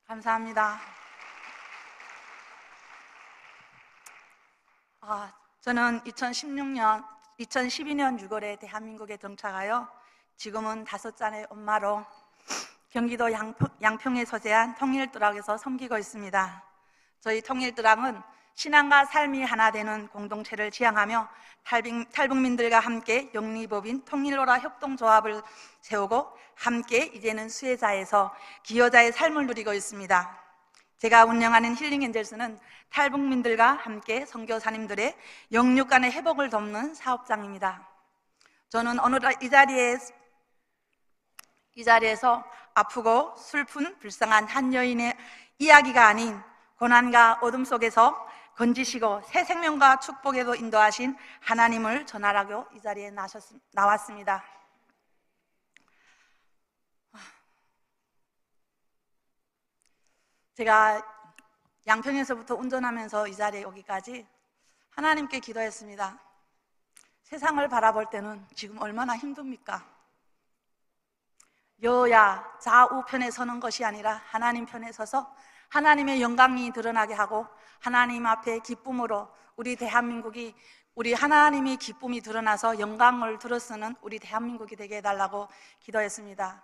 감사합니다. 저는 2012년 6월에 대한민국에 정착하여 지금은 5살 엄마로 경기도 양평에 소재한 통일드락에서 섬기고 있습니다. 저희 통일드락은 신앙과 삶이 하나 되는 공동체를 지향하며 탈북민들과 함께 영리법인 통일로라 협동조합을 세우고 함께 이제는 수혜자에서 기여자의 삶을 누리고 있습니다. 제가 운영하는 힐링엔젤스는 탈북민들과 함께 선교사님들의 영육 간의 회복을 돕는 사업장입니다. 저는 오늘 이 자리에서 아프고 슬픈 불쌍한 한 여인의 이야기가 아닌 고난과 어둠 속에서 건지시고 새 생명과 축복에도 인도하신 하나님을 전하라고 이 자리에 나왔습니다. 제가 양평에서부터 운전하면서 이 자리에 오기까지 하나님께 기도했습니다. 세상을 바라볼 때는 지금 얼마나 힘듭니까? 여야 좌우편에 서는 것이 아니라 하나님 편에 서서 하나님의 영광이 드러나게 하고 하나님 앞에 기쁨으로 우리 대한민국이 우리 하나님의 기쁨이 드러나서 영광을 들어쓰는 우리 대한민국이 되게 해달라고 기도했습니다.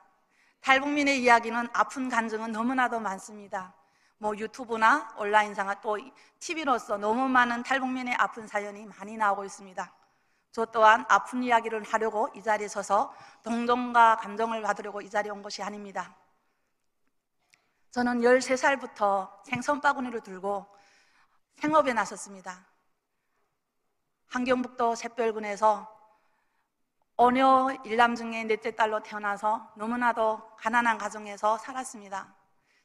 탈북민의 이야기는 아픈 간증은 너무나도 많습니다. 유튜브나 온라인상과 또 TV로서 너무 많은 탈북민의 아픈 사연이 많이 나오고 있습니다. 저 또한 아픈 이야기를 하려고 이 자리에 서서 동정과 감동을 받으려고 이 자리에 온 것이 아닙니다. 저는 13살부터 생선 바구니를 들고 생업에 나섰습니다. 함경북도 샛별군에서 어녀 일남 중에 넷째 딸로 태어나서 너무나도 가난한 가정에서 살았습니다.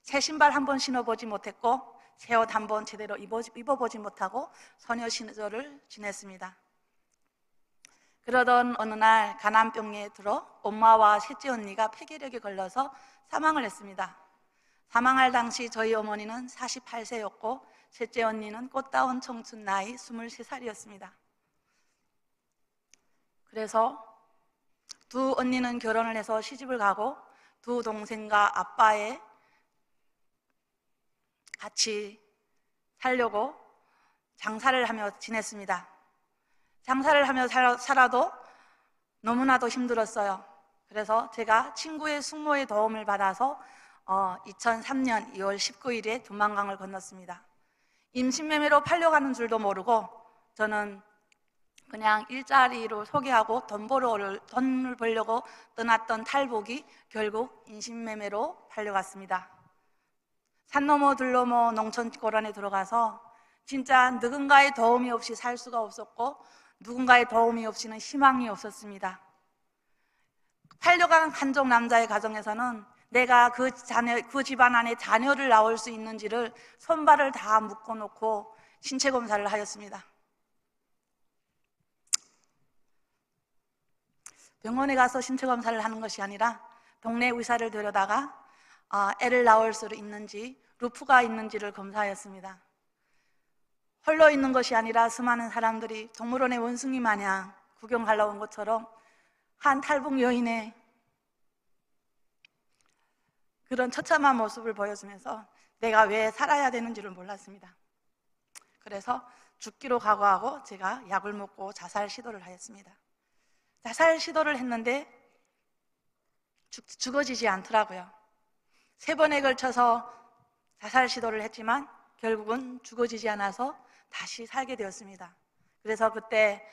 새 신발 한 번 신어보지 못했고 새 옷 한 번 제대로 입어보지 못하고 소녀 시절을 지냈습니다. 그러던 어느 날 간암병에 들어 엄마와 셋째 언니가 폐결핵에 걸려서 사망을 했습니다. 사망할 당시 저희 어머니는 48세였고 셋째 언니는 꽃다운 청춘 나이 23살이었습니다. 그래서 두 언니는 결혼을 해서 시집을 가고 두 동생과 아빠의 같이 살려고 장사를 하며 지냈습니다. 장사를 하며 살아도 너무나도 힘들었어요. 그래서 제가 친구의 숙모의 도움을 받아서 2003년 2월 19일에 두만강을 건넜습니다. 임신매매로 팔려가는 줄도 모르고 저는 그냥 일자리로 소개하고 돈을 벌려고 떠났던 탈북이 결국 임신매매로 팔려갔습니다. 산 넘어 들 넘어 농촌 고란에 들어가서 진짜 누군가의 도움이 없이 살 수가 없었고 누군가의 도움이 없이는 희망이 없었습니다. 팔려간 한족 남자의 가정에서는 내가 그 집안 안에 자녀를 낳을 수 있는지를 손발을 다 묶어놓고 신체 검사를 하였습니다. 병원에 가서 신체 검사를 하는 것이 아니라 동네 의사를 데려다가 애를 낳을 수 있는지 루프가 있는지를 검사하였습니다. 홀로 있는 것이 아니라 수많은 사람들이 동물원의 원숭이 마냥 구경하러 온 것처럼 한 탈북 여인의 그런 처참한 모습을 보여주면서 내가 왜 살아야 되는지를 몰랐습니다. 그래서 죽기로 각오하고 제가 약을 먹고 자살 시도를 하였습니다. 자살 시도를 했는데 죽어지지 않더라고요. 3번에 걸쳐서 자살 시도를 했지만 결국은 죽어지지 않아서 다시 살게 되었습니다. 그래서 그때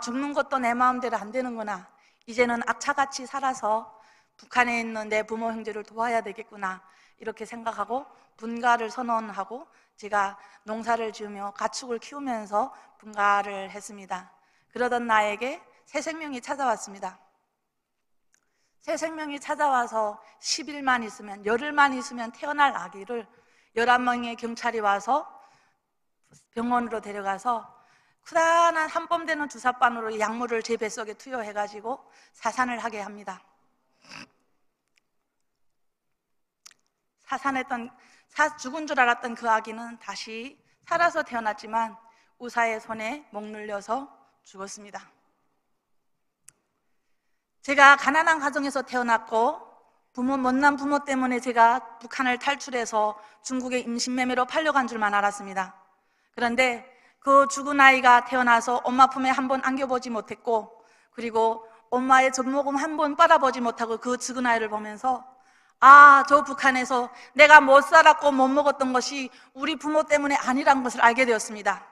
죽는 것도 내 마음대로 안 되는구나. 이제는 악착같이 살아서 북한에 있는 내 부모 형제를 도와야 되겠구나 이렇게 생각하고 분가를 선언하고 제가 농사를 지으며 가축을 키우면서 분가를 했습니다. 그러던 나에게 새 생명이 찾아왔습니다. 새 생명이 찾아와서 10일만 있으면, 열흘만 있으면 태어날 아기를 11명의 경찰이 와서 병원으로 데려가서 크다란 한뼘 되는 주사바늘로 약물을 제 뱃속에 투여해가지고 사산을 하게 합니다. 죽은 줄 알았던 그 아기는 다시 살아서 태어났지만 의사의 손에 목 눌려서 죽었습니다. 제가 가난한 가정에서 태어났고 못난 부모 때문에 제가 북한을 탈출해서 중국의 임신매매로 팔려간 줄만 알았습니다. 그런데 그 죽은 아이가 태어나서 엄마 품에 한 번 안겨보지 못했고, 그리고 엄마의 젖모금 한 번 빨아보지 못하고 그 죽은 아이를 보면서 저 북한에서 내가 못 살았고 못 먹었던 것이 우리 부모 때문에 아니란 것을 알게 되었습니다.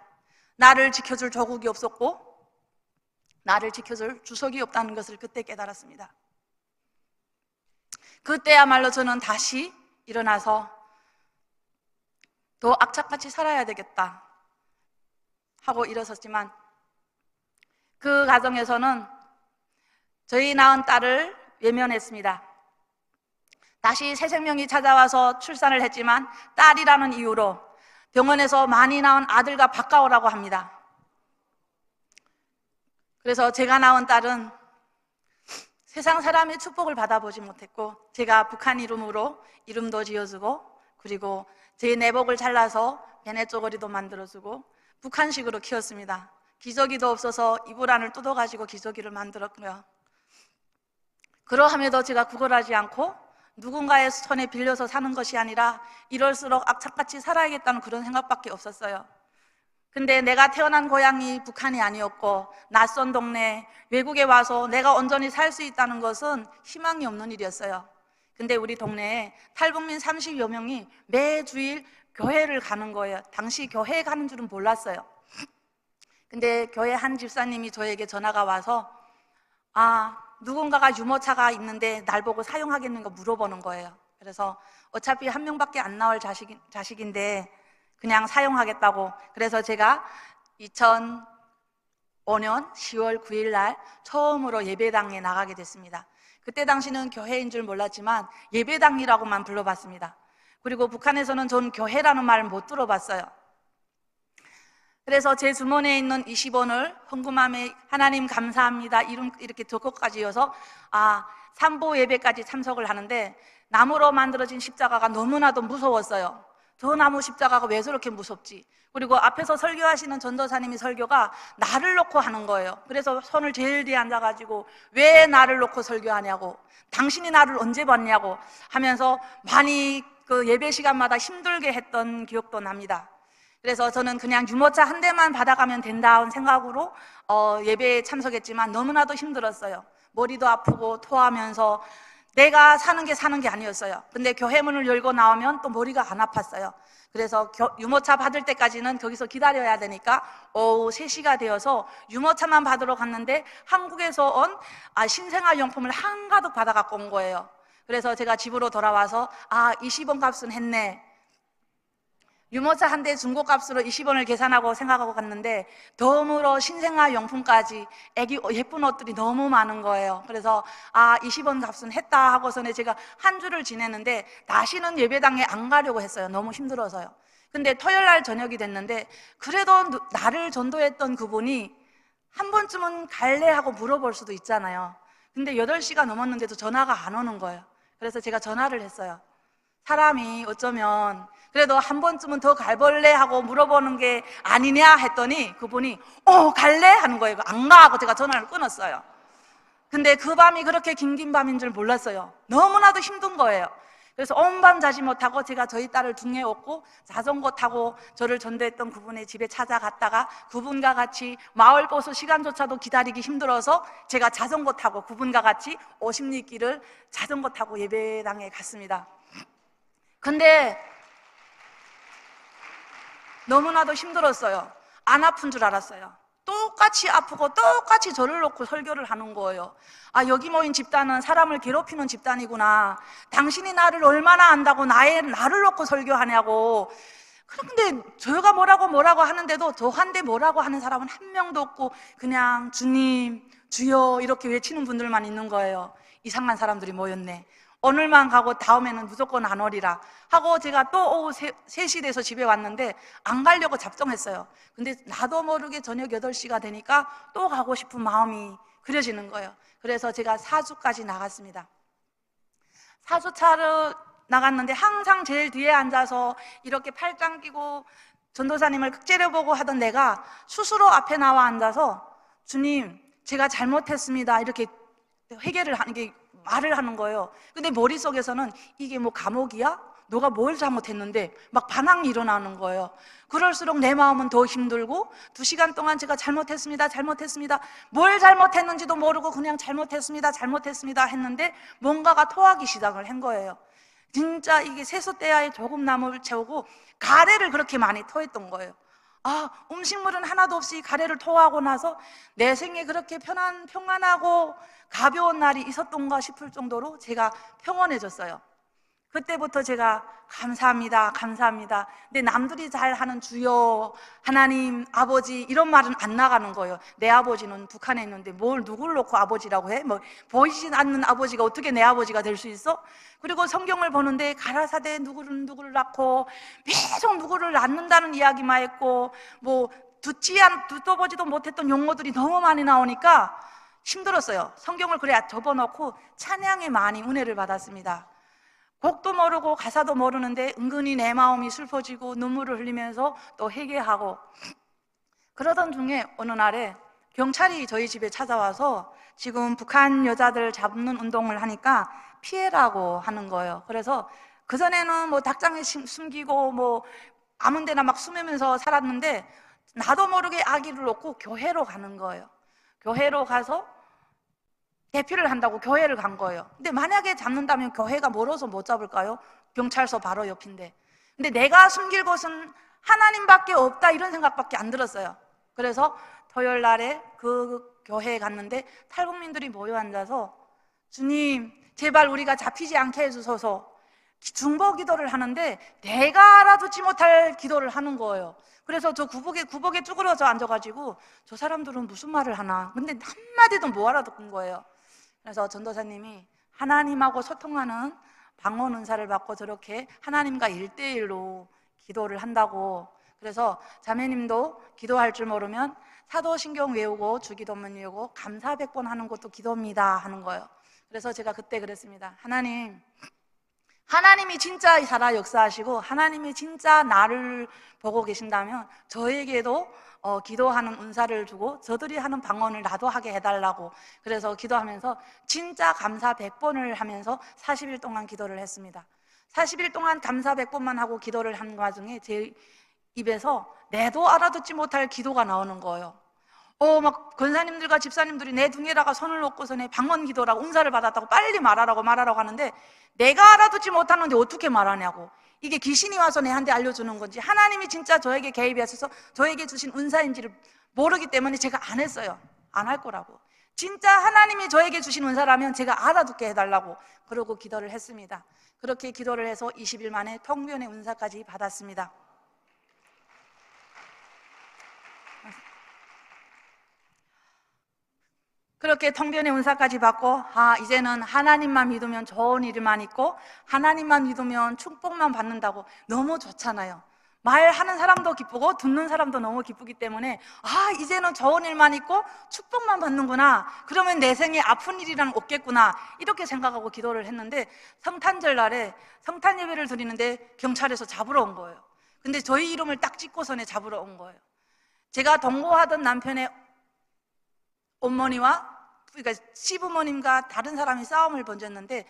나를 지켜줄 조국이 없었고 나를 지켜줄 주석이 없다는 것을 그때 깨달았습니다. 그때야말로 저는 다시 일어나서 더 악착같이 살아야 되겠다 하고 일어섰지만, 그 과정에서는 저희 낳은 딸을 외면했습니다. 다시 새 생명이 찾아와서 출산을 했지만 딸이라는 이유로 병원에서 많이 낳은 아들과 바꿔오라고 합니다. 그래서 제가 낳은 딸은 세상 사람의 축복을 받아보지 못했고, 제가 북한 이름으로 이름도 지어주고, 그리고 제 내복을 잘라서 베네 쪼가리도 만들어주고 북한식으로 키웠습니다. 기저귀도 없어서 이불 안을 뜯어가지고 기저귀를 만들었고요. 그러함에도 제가 구걸하지 않고 누군가의 손에 빌려서 사는 것이 아니라 이럴수록 악착같이 살아야겠다는 그런 생각밖에 없었어요. 근데 내가 태어난 고향이 북한이 아니었고 낯선 동네, 외국에 와서 내가 온전히 살 수 있다는 것은 희망이 없는 일이었어요. 근데 우리 동네에 탈북민 30여 명이 매주일 교회를 가는 거예요. 당시 교회에 가는 줄은 몰랐어요. 근데 교회 한 집사님이 저에게 전화가 와서 누군가가 유모차가 있는데 날 보고 사용하겠는가 물어보는 거예요. 그래서 어차피 한 명밖에 안 나올 자식인데 그냥 사용하겠다고. 그래서 제가 2005년 10월 9일 날 처음으로 예배당에 나가게 됐습니다. 그때 당시는 교회인 줄 몰랐지만 예배당이라고만 불러봤습니다. 그리고 북한에서는 전 교회라는 말을 못 들어봤어요. 그래서 제 주머니에 있는 20원을 헌금함에 하나님 감사합니다 이름 이렇게 적고까지 이어서 삼보 예배까지 참석을 하는데, 나무로 만들어진 십자가가 너무나도 무서웠어요. 저 나무 십자가가 왜 저렇게 무섭지? 그리고 앞에서 설교하시는 전도사님이 설교가 나를 놓고 하는 거예요. 그래서 손을 제일 뒤에 앉아가지고 왜 나를 놓고 설교하냐고, 당신이 나를 언제 봤냐고 하면서 많이 그 예배 시간마다 힘들게 했던 기억도 납니다. 그래서 저는 그냥 유모차 한 대만 받아가면 된다는 생각으로 예배에 참석했지만 너무나도 힘들었어요. 머리도 아프고 토하면서 내가 사는 게 아니었어요. 근데 교회 문을 열고 나오면 또 머리가 안 아팠어요. 그래서 유모차 받을 때까지는 거기서 기다려야 되니까 오후 3시가 되어서 유모차만 받으러 갔는데 한국에서 온 신생아용품을 한가득 받아갖고 온 거예요. 그래서 제가 집으로 돌아와서 20원 값은 했네. 유모차 한 대 중고값으로 20원을 계산하고 생각하고 갔는데 덤으로 신생아 용품까지 애기 예쁜 옷들이 너무 많은 거예요. 그래서 20원 값은 했다 하고서는 제가 한 주를 지냈는데 다시는 예배당에 안 가려고 했어요. 너무 힘들어서요. 근데 토요일 날 저녁이 됐는데 그래도 나를 전도했던 그분이 한 번쯤은 갈래 하고 물어볼 수도 있잖아요. 근데 8시가 넘었는데도 전화가 안 오는 거예요. 그래서 제가 전화를 했어요. 사람이 어쩌면 그래도 한 번쯤은 더 갈볼래 하고 물어보는 게 아니냐 했더니 그분이 갈래? 하는 거예요. 안 가 하고 제가 전화를 끊었어요. 근데 그 밤이 그렇게 긴 밤인 줄 몰랐어요. 너무나도 힘든 거예요. 그래서 온 밤 자지 못하고 제가 저희 딸을 등에 업고 자전거 타고 저를 전도했던 그분의 집에 찾아갔다가 그분과 같이 마을버스 시간조차도 기다리기 힘들어서 제가 자전거 타고 그분과 같이 50리 길을 자전거 타고 예배당에 갔습니다. 근데 너무나도 힘들었어요. 안 아픈 줄 알았어요. 똑같이 아프고 똑같이 저를 놓고 설교를 하는 거예요. 여기 모인 집단은 사람을 괴롭히는 집단이구나. 당신이 나를 얼마나 안다고 나를 놓고 설교하냐고. 그런데 저가 뭐라고 하는데도 저한테 뭐라고 하는 사람은 한 명도 없고 그냥 주님, 주여 이렇게 외치는 분들만 있는 거예요. 이상한 사람들이 모였네. 오늘만 가고 다음에는 무조건 안 오리라 하고 제가 또 오후 3시 돼서 집에 왔는데 안 가려고 작정했어요. 근데 나도 모르게 저녁 8시가 되니까 또 가고 싶은 마음이 그려지는 거예요. 그래서 제가 사주까지 나갔습니다. 사주차로 나갔는데 항상 제일 뒤에 앉아서 이렇게 팔짱 끼고 전도사님을 째려보고 하던 내가 스스로 앞에 나와 앉아서 주님 제가 잘못했습니다 이렇게 회개를 하는 게 말을 하는 거예요. 근데 머릿속에서는 이게 뭐 감옥이야? 너가 뭘 잘못했는데 막 반항이 일어나는 거예요. 그럴수록 내 마음은 더 힘들고 2시간 동안 제가 잘못했습니다 뭘 잘못했는지도 모르고 그냥 잘못했습니다 했는데 뭔가가 토하기 시작을 한 거예요. 진짜 이게 세숫대야에 조금 나무를 채우고 가래를 그렇게 많이 토했던 거예요. 음식물은 하나도 없이 가래를 토하고 나서 내 생에 그렇게 평안하고 가벼운 날이 있었던가 싶을 정도로 제가 평온해졌어요. 그때부터 제가 감사합니다. 근데 남들이 잘 하는 주여, 하나님, 아버지 이런 말은 안 나가는 거예요. 내 아버지는 북한에 있는데 뭘 누굴 놓고 아버지라고 해? 뭐 보이지 않는 아버지가 어떻게 내 아버지가 될 수 있어? 그리고 성경을 보는데 가라사대 누구를 낳고 계속 누구를 낳는다는 이야기만 했고 뭐 듣도 보지도 못했던 용어들이 너무 많이 나오니까 힘들었어요. 성경을 그래 접어놓고 찬양에 많이 은혜를 받았습니다. 곡도 모르고 가사도 모르는데 은근히 내 마음이 슬퍼지고 눈물을 흘리면서 또 회개하고 그러던 중에 어느 날에 경찰이 저희 집에 찾아와서 지금 북한 여자들 잡는 운동을 하니까 피해라고 하는 거예요. 그래서 그전에는 뭐 닭장에 숨기고 뭐 아무 데나 막 숨으면서 살았는데 나도 모르게 아기를 놓고 교회로 가는 거예요. 교회로 가서 대피를 한다고 교회를 간 거예요. 근데 만약에 잡는다면 교회가 멀어서 못 잡을까요? 경찰서 바로 옆인데. 근데 내가 숨길 곳은 하나님밖에 없다 이런 생각밖에 안 들었어요. 그래서 토요일 날에 그 교회에 갔는데 탈북민들이 모여 앉아서 주님 제발 우리가 잡히지 않게 해주소서 중보 기도를 하는데 내가 알아듣지 못할 기도를 하는 거예요. 그래서 저 구복에 쭈그러져 앉아가지고 저 사람들은 무슨 말을 하나 근데 한마디도 못 알아듣는 거예요. 그래서 전도사님이 하나님하고 소통하는 방언 은사를 받고 저렇게 하나님과 1대1로 기도를 한다고. 그래서 자매님도 기도할 줄 모르면 사도신경 외우고 주기도문 외우고 감사 100번 하는 것도 기도입니다 하는 거예요. 그래서 제가 그때 그랬습니다. 하나님이 진짜 살아 역사하시고 하나님이 진짜 나를 보고 계신다면 저에게도 기도하는 은사를 주고 저들이 하는 방언을 나도 하게 해달라고. 그래서 기도하면서 진짜 감사 100번을 하면서 40일 동안 기도를 했습니다. 40일 동안 감사 100번만 하고 기도를 한 와중에 제 입에서 내도 알아듣지 못할 기도가 나오는 거예요. 막 권사님들과 집사님들이 내 등에다가 손을 놓고서 내 방언 기도라고 은사를 받았다고 빨리 말하라고 하는데 내가 알아듣지 못하는데 어떻게 말하냐고. 이게 귀신이 와서 내한테 알려주는 건지 하나님이 진짜 저에게 개입하셔서 저에게 주신 은사인지를 모르기 때문에 제가 안 했어요. 안 할 거라고. 진짜 하나님이 저에게 주신 은사라면 제가 알아듣게 해달라고 그러고 기도를 했습니다. 그렇게 기도를 해서 20일 만에 통변의 은사까지 받았습니다. 그렇게 통변의 은사까지 받고 이제는 하나님만 믿으면 좋은 일만 있고 하나님만 믿으면 축복만 받는다고. 너무 좋잖아요. 말하는 사람도 기쁘고 듣는 사람도 너무 기쁘기 때문에 이제는 좋은 일만 있고 축복만 받는구나. 그러면 내 생에 아픈 일이란 없겠구나 이렇게 생각하고 기도를 했는데 성탄절 날에 성탄 예배를 드리는데 경찰에서 잡으러 온 거예요. 근데 저희 이름을 딱 찍고서는 잡으러 온 거예요. 제가 동거하던 남편의 어머니와 그러니까 시부모님과 다른 사람이 싸움을 벌였는데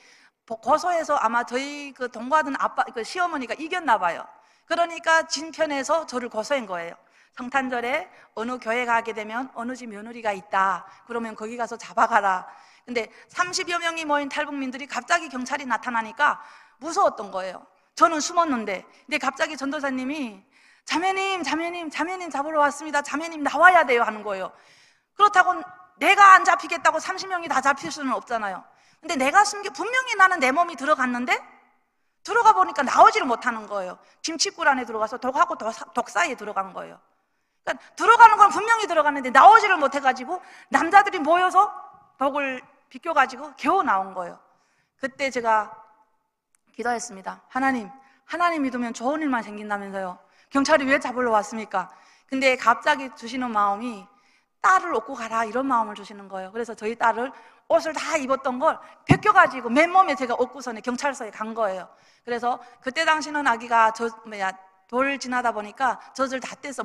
고소해서 아마 저희 그 동거하던 시어머니가 이겼나 봐요. 그러니까 진 편에서 저를 고소한 거예요. 성탄절에 어느 교회 가게 되면 어느 집 며느리가 있다. 그러면 거기 가서 잡아가라. 근데 30여 명이 모인 탈북민들이 갑자기 경찰이 나타나니까 무서웠던 거예요. 저는 숨었는데. 근데 갑자기 전도사님이 자매님 잡으러 왔습니다. 자매님 나와야 돼요 하는 거예요. 그렇다고 내가 안 잡히겠다고 30명이 다 잡힐 수는 없잖아요. 근데 내가 분명히 나는 내 몸이 들어갔는데 들어가 보니까 나오지를 못하는 거예요. 김치굴 안에 들어가서 독하고 독 사이에 들어간 거예요. 그러니까 들어가는 건 분명히 들어갔는데 나오지를 못해가지고 남자들이 모여서 독을 비껴가지고 겨우 나온 거예요. 그때 제가 기도했습니다. 하나님 믿으면 좋은 일만 생긴다면서요. 경찰이 왜 잡으러 왔습니까? 근데 갑자기 주시는 마음이 딸을 얻고 가라 이런 마음을 주시는 거예요. 그래서 저희 딸을 옷을 다 입었던 걸 벗겨가지고 맨몸에 제가 얻고서는 경찰서에 간 거예요. 그래서 그때 당시는 아기가 돌 지나다 보니까 젖을 다 떼서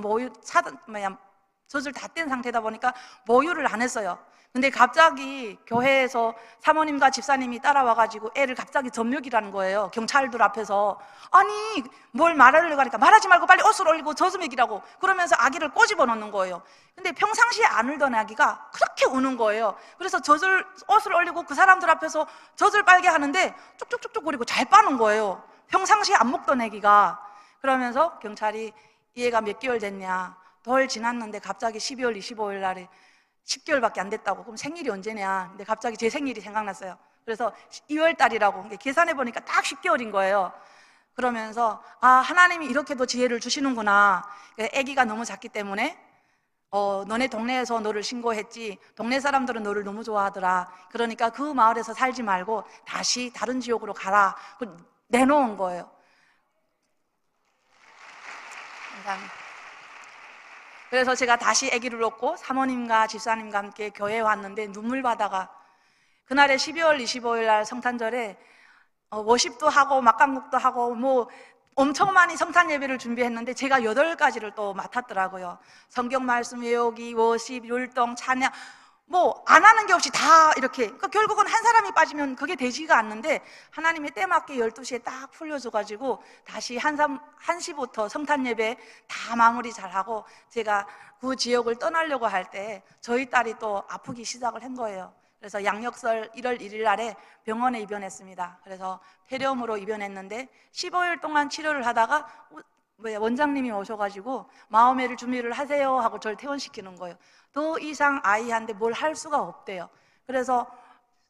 젖을 다 뗀 상태다 보니까 모유를 안 했어요. 근데 갑자기 교회에서 사모님과 집사님이 따라와가지고 애를 갑자기 젖먹이라는 거예요. 경찰들 앞에서. 아니 뭘 말하려고 하니까 말하지 말고 빨리 옷을 올리고 젖을 먹이라고 그러면서 아기를 꼬집어 놓는 거예요. 근데 평상시에 안 울던 아기가 그렇게 우는 거예요. 그래서 옷을 올리고 그 사람들 앞에서 젖을 빨게 하는데 쪽쪽쪽쪽 거리고 잘 빠는 거예요. 평상시에 안 먹던 아기가. 그러면서 경찰이 이 애가 몇 개월 됐냐, 덜 지났는데 갑자기 12월 25일 날에 10개월밖에 안 됐다고. 그럼 생일이 언제냐? 근데 갑자기 제 생일이 생각났어요. 그래서 2월 달이라고. 계산해 보니까 딱 10개월인 거예요. 그러면서 아, 하나님이 이렇게도 지혜를 주시는구나. 아기가 너무 작기 때문에 너네 동네에서 너를 신고했지, 동네 사람들은 너를 너무 좋아하더라. 그러니까 그 마을에서 살지 말고 다시 다른 지역으로 가라. 내놓은 거예요. 감사합니다. 그래서 제가 다시 아기를 얻고 사모님과 집사님과 함께 교회에 왔는데 눈물바다가, 그날에 12월 25일 날 성탄절에 워십도 하고 막강국도 하고 뭐 엄청 많이 성탄 예배를 준비했는데 제가 8가지를 또 맡았더라고요. 성경 말씀 외우기, 워십, 율동, 찬양, 뭐 안 하는 게 없이 다 이렇게. 그러니까 결국은 한 사람이 빠지면 그게 되지가 않는데 하나님이 때맞게 12시에 딱 풀려줘가지고 다시 1시부터 성탄 예배 다 마무리 잘하고, 제가 그 지역을 떠나려고 할 때 저희 딸이 또 아프기 시작을 한 거예요. 그래서 양력설 1월 1일 날에 병원에 입원했습니다. 그래서 폐렴으로 입원했는데 15일 동안 치료를 하다가 원장님이 오셔가지고 마음의 준비를 하세요 하고 저를 퇴원시키는 거예요. 더 이상 아이한테 뭘 할 수가 없대요. 그래서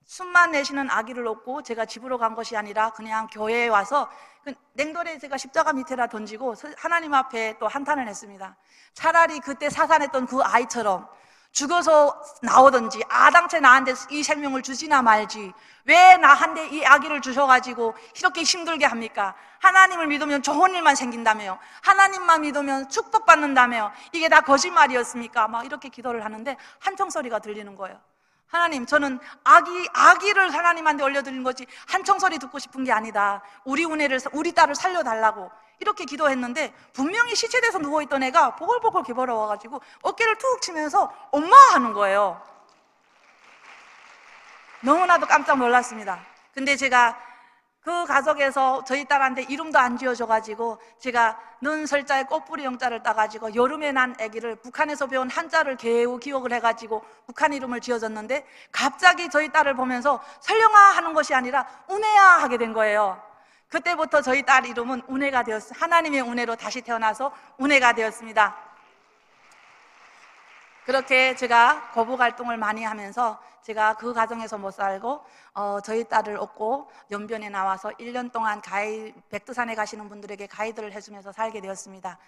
숨만 내쉬는 아기를 얻고 제가 집으로 간 것이 아니라 그냥 교회에 와서 냉돌에 제가 십자가 밑에다 던지고 하나님 앞에 또 한탄을 했습니다. 차라리 그때 사산했던 그 아이처럼 죽어서 나오든지 아당체 나한테 이 생명을 주지나 말지, 왜 나한테 이 아기를 주셔가지고 이렇게 힘들게 합니까? 하나님을 믿으면 좋은 일만 생긴다며요. 하나님만 믿으면 축복받는다며요. 이게 다 거짓말이었습니까? 막 이렇게 기도를 하는데 한청소리가 들리는 거예요. 하나님, 저는 아기를 하나님한테 올려드린 거지 한청소리 듣고 싶은 게 아니다. 우리 딸을 살려달라고 이렇게 기도했는데, 분명히 시체돼서 누워있던 애가 보글보글 기벌어와가지고 어깨를 툭 치면서 엄마 하는 거예요. 너무나도 깜짝 놀랐습니다. 근데 제가 그 가족에서 저희 딸한테 이름도 안 지어줘가지고 제가 는 설자에 꽃뿌리 영자를 따가지고 여름에 난 아기를 북한에서 배운 한자를 개우 기억을 해가지고 북한 이름을 지어줬는데, 갑자기 저희 딸을 보면서 설령아 하는 것이 아니라 은혜야 하게 된 거예요. 그때부터 저희 딸 이름은 은혜가 되었어요. 하나님의 은혜로 다시 태어나서 은혜가 되었습니다. 그렇게 제가 거북 활동을 많이 하면서 제가 그 가정에서 못 살고 저희 딸을 얻고 연변에 나와서 1년 동안 백두산에 가시는 분들에게 가이드를 해주면서 살게 되었습니다.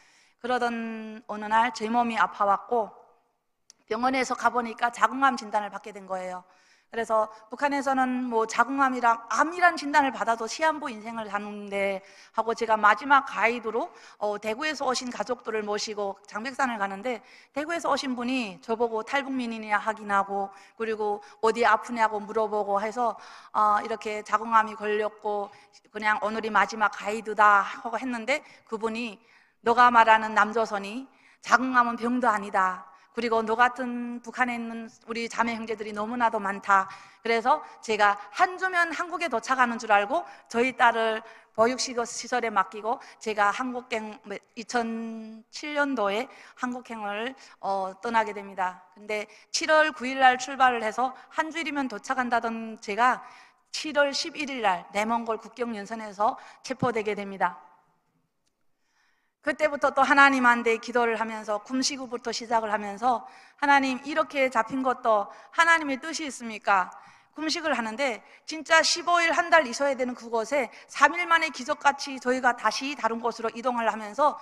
그러던 어느 날 제 몸이 아파왔고 병원에서 가보니까 자궁암 진단을 받게 된 거예요. 그래서 북한에서는 뭐 자궁암이랑 암이란 진단을 받아도 시한부 인생을 사는데 하고, 제가 마지막 가이드로 대구에서 오신 가족들을 모시고 장백산을 가는데, 대구에서 오신 분이 저보고 탈북민이냐 확인하고, 그리고 어디 아프냐고 물어보고 해서 이렇게 자궁암이 걸렸고 그냥 오늘이 마지막 가이드다 하고 했는데, 그분이 너가 말하는 남조선이 자궁암은 병도 아니다. 그리고 너 같은 북한에 있는 우리 자매 형제들이 너무나도 많다. 그래서 제가 한 주면 한국에 도착하는 줄 알고 저희 딸을 보육시설에 맡기고 제가 2007년도에 한국행을 떠나게 됩니다. 근데 7월 9일 날 출발을 해서 한 주일이면 도착한다던 제가 7월 11일 날 내몽골 국경연선에서 체포되게 됩니다. 그때부터 또 하나님한테 기도를 하면서 금식부터 시작을 하면서, 하나님, 이렇게 잡힌 것도 하나님의 뜻이 있습니까? 금식을 하는데 진짜 15일 한 달 있어야 되는 그곳에 3일 만에 기적같이 저희가 다시 다른 곳으로 이동을 하면서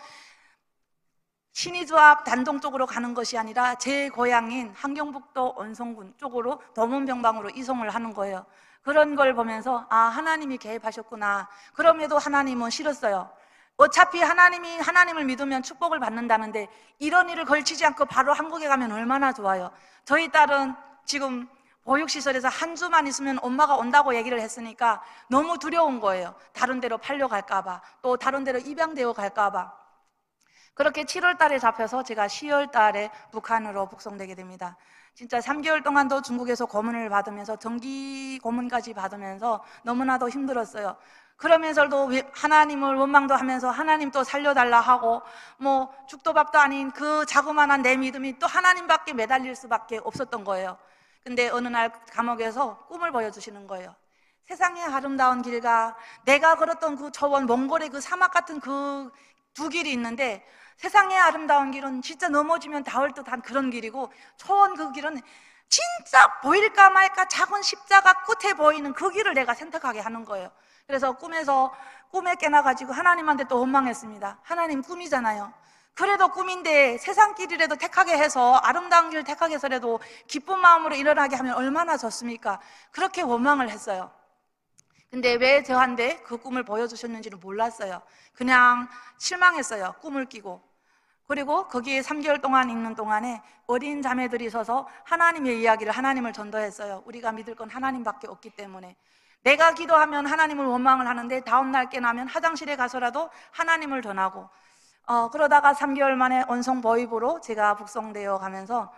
신의조합 단동 쪽으로 가는 것이 아니라 제 고향인 함경북도 언성군 쪽으로 도문병방으로 이송을 하는 거예요. 그런 걸 보면서 아, 하나님이 개입하셨구나. 그럼에도 하나님은 싫었어요. 어차피 하나님을 믿으면 축복을 받는다는데 이런 일을 걸치지 않고 바로 한국에 가면 얼마나 좋아요. 저희 딸은 지금 보육시설에서 한 주만 있으면 엄마가 온다고 얘기를 했으니까 너무 두려운 거예요. 다른 데로 팔려갈까 봐, 또 다른 데로 입양되어 갈까 봐. 그렇게 7월 달에 잡혀서 제가 10월 달에 북한으로 북송되게 됩니다. 진짜 3개월 동안도 중국에서 고문을 받으면서 정기 고문까지 받으면서 너무나도 힘들었어요. 그러면서도 하나님을 원망도 하면서 하나님 또 살려달라 하고 뭐 죽도 밥도 아닌 그 자그마한 내 믿음이 또 하나님밖에 매달릴 수밖에 없었던 거예요. 근데 어느 날 감옥에서 꿈을 보여주시는 거예요. 세상의 아름다운 길과 내가 걸었던 그 저원 몽골의 그 사막 같은 그 두 길이 있는데, 세상의 아름다운 길은 진짜 넘어지면 닿을 듯한 그런 길이고, 초원 그 길은 진짜 보일까 말까 작은 십자가 끝에 보이는 그 길을 내가 선택하게 하는 거예요. 그래서 꿈에 깨나가지고 하나님한테 또 원망했습니다. 하나님, 꿈이잖아요. 그래도 꿈인데 세상 길이라도 택하게 해서 아름다운 길 택하게 해서라도 기쁜 마음으로 일어나게 하면 얼마나 좋습니까? 그렇게 원망을 했어요. 근데 왜 저한테 그 꿈을 보여주셨는지를 몰랐어요. 그냥 실망했어요. 꿈을 끼고. 그리고 거기에 3개월 동안 있는 동안에 어린 자매들이 서서 하나님의 이야기를, 하나님을 전도했어요. 우리가 믿을 건 하나님밖에 없기 때문에. 내가 기도하면 하나님을 원망을 하는데 다음날 깨나면 화장실에 가서라도 하나님을 전하고, 그러다가 3개월 만에 언성보입으로 제가 북송되어 가면서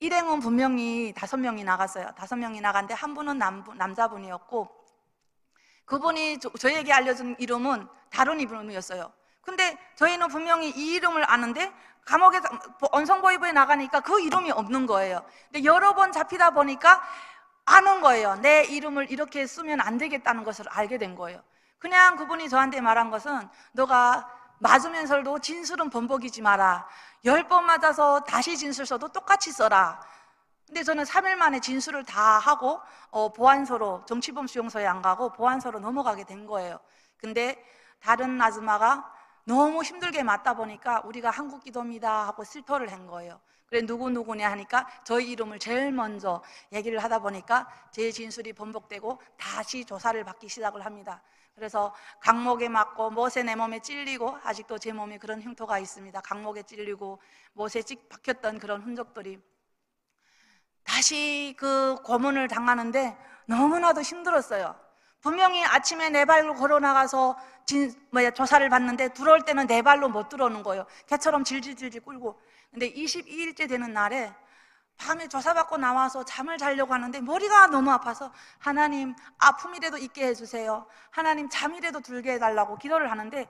일행은 분명히 5명이 나갔어요. 5명이 나갔는데 한 분은 남자분이었고, 그분이 저에게 알려준 이름은 다른 이름이었어요. 근데 저희는 분명히 이 이름을 아는데 감옥에서 언성보이부에 나가니까 그 이름이 없는 거예요. 근데 여러 번 잡히다 보니까 아는 거예요. 내 이름을 이렇게 쓰면 안 되겠다는 것을 알게 된 거예요. 그냥 그분이 저한테 말한 것은, 너가 맞으면서도 진술은 번복이지 마라. 10번 맞아서 다시 진술 써도 똑같이 써라. 근데 저는 3일 만에 진술을 다 하고 보안소로, 정치범 수용소에 안 가고 보안소로 넘어가게 된 거예요. 근데 다른 아줌마가 너무 힘들게 맞다 보니까 우리가 한국 기도입니다 하고 실토를 한 거예요. 그래, 누구누구냐 하니까 저희 이름을 제일 먼저 얘기를 하다 보니까 제 진술이 번복되고 다시 조사를 받기 시작을 합니다. 그래서 강목에 맞고 못에 내 몸에 찔리고, 아직도 제 몸에 그런 흉터가 있습니다. 강목에 찔리고 못에 찍 박혔던 그런 흔적들이. 다시 그 고문을 당하는데 너무나도 힘들었어요. 분명히 아침에 네 발로 걸어 나가서 조사를 받는데 들어올 때는 네 발로 못 들어오는 거예요. 개처럼 질질질질 끌고. 근데 22일째 되는 날에 밤에 조사받고 나와서 잠을 자려고 하는데 머리가 너무 아파서, 하나님, 아픔이라도 있게 해주세요. 하나님, 잠이라도 들게 해달라고 기도를 하는데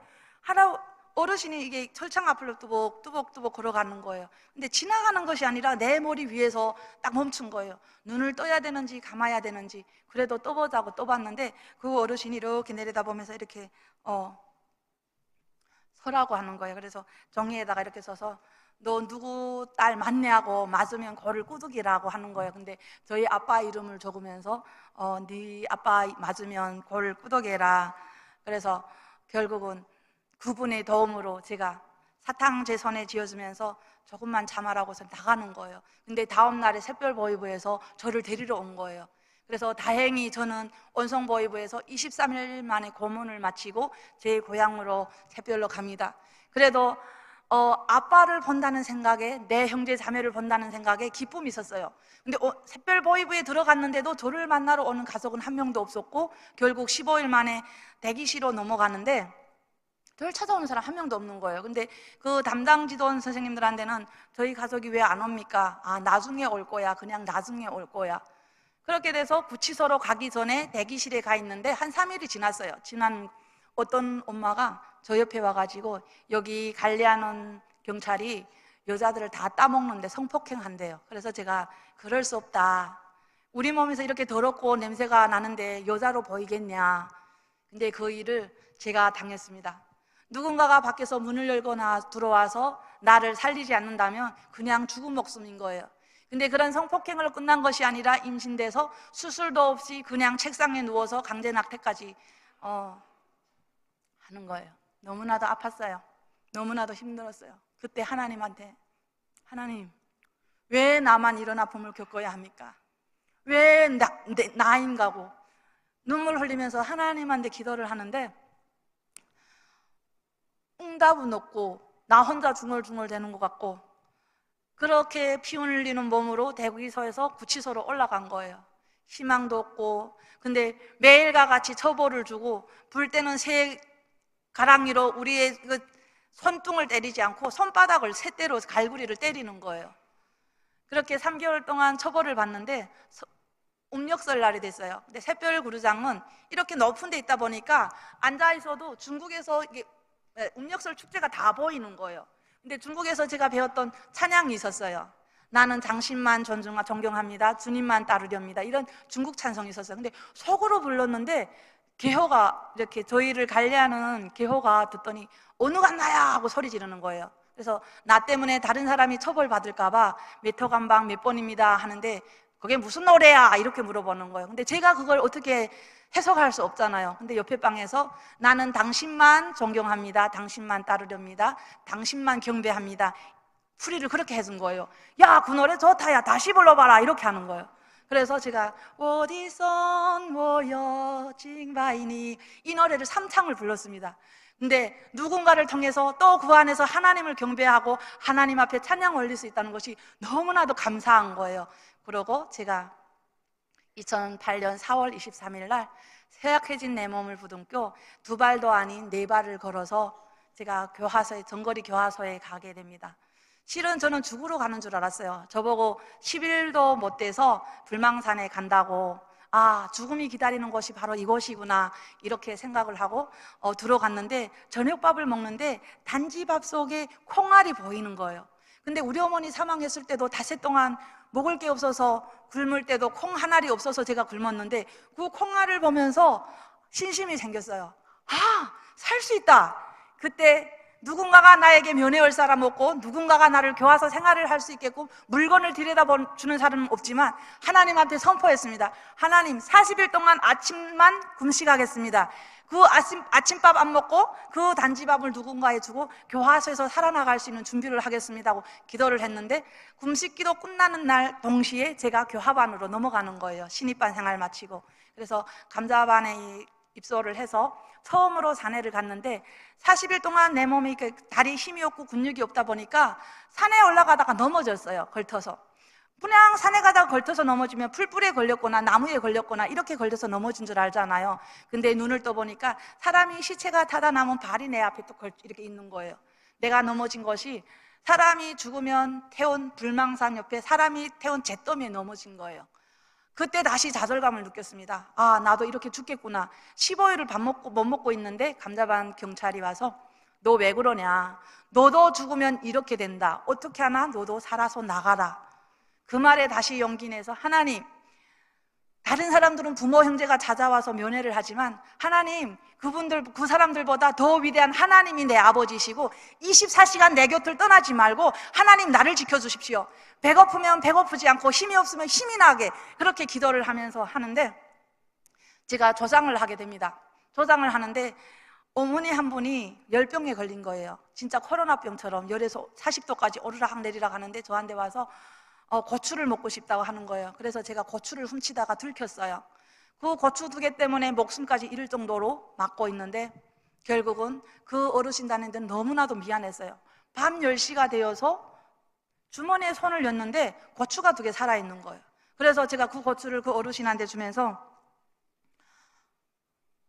어르신이 이게 철창 앞으로 뚜벅뚜벅 걸어가는 거예요. 근데 지나가는 것이 아니라 내 머리 위에서 딱 멈춘 거예요. 눈을 떠야 되는지 감아야 되는지. 그래도 떠보자고 떠봤는데 그 어르신이 이렇게 내려다보면서 이렇게 서라고 하는 거예요. 그래서 종이에다가 이렇게 써서, 너 누구 딸 맞냐고, 맞으면 골을 꾸덕이라고 하는 거예요. 근데 저희 아빠 이름을 적으면서 네 아빠 맞으면 골을 꾸덕해라. 그래서 결국은 그분의 도움으로 제가 사탕 제 손에 쥐어주면서 조금만 참아라고서 나가는 거예요. 근데 다음 날에 샛별보위부에서 저를 데리러 온 거예요. 그래서 다행히 저는 언성보위부에서 23일 만에 고문을 마치고 제 고향으로 샛별로 갑니다. 그래도 아빠를 본다는 생각에, 내 형제 자매를 본다는 생각에 기쁨이 있었어요. 근데 샛별보위부에 들어갔는데도 저를 만나러 오는 가족은 한 명도 없었고, 결국 15일 만에 대기실로 넘어가는데 저를 찾아오는 사람 한 명도 없는 거예요. 근데 그 담당 지도원 선생님들한테는 저희 가족이 왜 안 옵니까? 나중에 올 거야. 그냥 나중에 올 거야. 그렇게 돼서 구치소로 가기 전에 대기실에 가 있는데 한 3일이 지났어요. 지난 어떤 엄마가 저 옆에 와가지고, 여기 관리하는 경찰이 여자들을 다 따먹는데 성폭행한대요. 그래서 제가, 그럴 수 없다. 우리 몸에서 이렇게 더럽고 냄새가 나는데 여자로 보이겠냐. 근데 그 일을 제가 당했습니다. 누군가가 밖에서 문을 열거나 들어와서 나를 살리지 않는다면 그냥 죽은 목숨인 거예요. 근데 그런 성폭행으로 끝난 것이 아니라 임신돼서 수술도 없이 그냥 책상에 누워서 강제 낙태까지 하는 거예요. 너무나도 아팠어요. 너무나도 힘들었어요. 그때 하나님한테, 하나님, 왜 나만 이런 아픔을 겪어야 합니까? 왜 나인가고 눈물 흘리면서 하나님한테 기도를 하는데 응답은 없고, 나 혼자 중얼중얼 대는 것 같고, 그렇게 피 흘리는 몸으로 대구소에서 구치소로 올라간 거예요. 희망도 없고. 근데 매일과 같이 처벌을 주고, 불 때는 새 가랑이로 우리의 손등을 때리지 않고 손바닥을 쇳대로 갈구리를 때리는 거예요. 그렇게 3개월 동안 처벌을 받는데 음력설 날이 됐어요. 근데 샛별구르장은 이렇게 높은 데 있다 보니까 앉아 있어도 중국에서 이게 음력설 축제가 다 보이는 거예요. 근데 중국에서 제가 배웠던 찬양이 있었어요. 나는 당신만 존경합니다. 주님만 따르렵니다. 이런 중국 찬송이 있었어요. 근데 속으로 불렀는데 개호가 이렇게 저희를 관리하는 개호가 듣더니 어느 갔나야 하고 소리 지르는 거예요. 그래서 나 때문에 다른 사람이 처벌받을까 봐 몇 호 간방 몇 번입니다 하는데 그게 무슨 노래야? 이렇게 물어보는 거예요. 근데 제가 그걸 어떻게 해석할 수 없잖아요. 근데 옆에 방에서 나는 당신만 존경합니다. 당신만 따르렵니다. 당신만 경배합니다. 풀이를 그렇게 해준 거예요. 야, 그 노래 좋다. 야, 다시 불러봐라. 이렇게 하는 거예요. 그래서 제가 어디선 모여징바이니 이 노래를 3창을 불렀습니다. 근데 누군가를 통해서 또 그 안에서 하나님을 경배하고 하나님 앞에 찬양 올릴 수 있다는 것이 너무나도 감사한 거예요. 그러고 제가 2008년 4월 23일 날 쇠약해진 내 몸을 부둥켜 2발도 아닌 4발을 걸어서 제가 정거리 교화소에 가게 됩니다. 실은 저는 죽으러 가는 줄 알았어요. 저보고 10일도 못 돼서 불망산에 간다고, 아, 죽음이 기다리는 곳이 바로 이곳이구나 이렇게 생각을 하고 들어갔는데 저녁밥을 먹는데 단지밥 속에 콩알이 보이는 거예요. 근데 우리 어머니 사망했을 때도 닷새 동안 먹을 게 없어서 굶을 때도 콩 한 알이 없어서 제가 굶었는데 그 콩알을 보면서 신심이 생겼어요. 아, 살 수 있다. 그때 누군가가 나에게 면회올 사람 없고 누군가가 나를 교화소 생활을 할 수 있겠고 물건을 들여다주는 사람은 없지만 하나님한테 선포했습니다. 하나님, 40일 동안 아침만 금식하겠습니다. 그 아침밥 안 먹고 그 단지밥을 누군가에 주고 교화소에서 살아나갈 수 있는 준비를 하겠습니다 하고 기도를 했는데 금식기도 끝나는 날 동시에 제가 교합반으로 넘어가는 거예요. 신입반 생활 마치고. 그래서 감자반에 입소를 해서 처음으로 산에를 갔는데 40일 동안 내 몸이 다리 힘이 없고 근육이 없다 보니까 산에 올라가다가 넘어졌어요. 걸터서. 그냥 산에 가다가 걸터서 넘어지면 풀뿌리에 걸렸거나 나무에 걸렸거나 이렇게 걸려서 넘어진 줄 알잖아요. 근데 눈을 떠보니까 사람이 시체가 타다 남은 발이 내 앞에 또 이렇게 있는 거예요. 내가 넘어진 것이 사람이 죽으면 태운 불망산 옆에 사람이 태운 잿더미에 넘어진 거예요. 그때 다시 좌절감을 느꼈습니다. 아, 나도 이렇게 죽겠구나. 15일을 못 먹고 있는데 감자반 경찰이 와서 너 왜 그러냐? 너도 죽으면 이렇게 된다. 어떻게 하나? 너도 살아서 나가라. 그 말에 다시 용기 내서 하나님, 다른 사람들은 부모 형제가 찾아와서 면회를 하지만 하나님, 그 사람들보다 더 위대한 하나님이 내 아버지시고 24시간 내 곁을 떠나지 말고 하나님 나를 지켜주십시오. 배고프면 배고프지 않고 힘이 없으면 힘이 나게 그렇게 기도를 하면서 하는데 제가 조장을 하게 됩니다. 조장을 하는데 어머니 한 분이 열병에 걸린 거예요. 진짜 코로나병처럼 열에서 40도까지 오르락 내리락 하는데 저한테 와서 고추를 먹고 싶다고 하는 거예요. 그래서 제가 고추를 훔치다가 들켰어요. 그 고추 2개 때문에 목숨까지 잃을 정도로 맞고 있는데 결국은 그 어르신단한테는 너무나도 미안했어요. 밤 10시가 되어서 주머니에 손을 였는데 고추가 2개 살아있는 거예요. 그래서 제가 그 고추를 그 어르신한테 주면서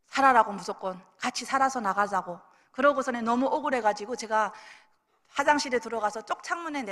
살아라고, 무조건 같이 살아서 나가자고. 그러고서는 너무 억울해가지고 제가 화장실에 들어가서 쪽창문에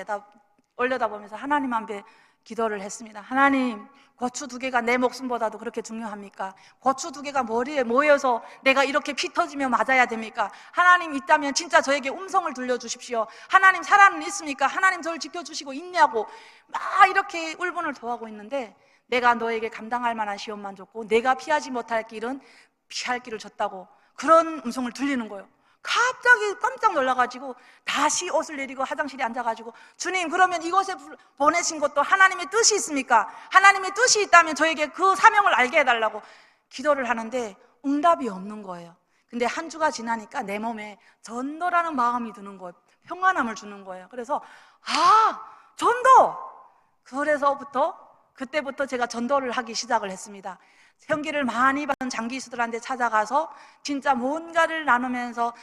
올려다보면서 하나님 앞에 기도를 했습니다. 하나님, 고추 2개가 내 목숨보다도 그렇게 중요합니까? 고추 2개가 머리에 모여서 내가 이렇게 피 터지며 맞아야 됩니까? 하나님 있다면 진짜 저에게 음성을 들려주십시오. 하나님 살아는 있습니까? 하나님 저를 지켜주시고 있냐고 막 이렇게 울분을 토하고 있는데 내가 너에게 감당할 만한 시험만 줬고 내가 피하지 못할 길은 피할 길을 줬다고 그런 음성을 들리는 거예요. 갑자기 깜짝 놀라가지고 다시 옷을 내리고 화장실에 앉아가지고 주님, 그러면 이곳에 보내신 것도 하나님의 뜻이 있습니까? 하나님의 뜻이 있다면 저에게 그 사명을 알게 해달라고 기도를 하는데 응답이 없는 거예요. 근데 한 주가 지나니까 내 몸에 전도라는 마음이 드는 거예요. 평안함을 주는 거예요. 그래서 전도! 그때부터 제가 전도를 하기 시작을 했습니다. 생기를 많이 받은 장기수들한테 찾아가서 진짜 뭔가를 나누면서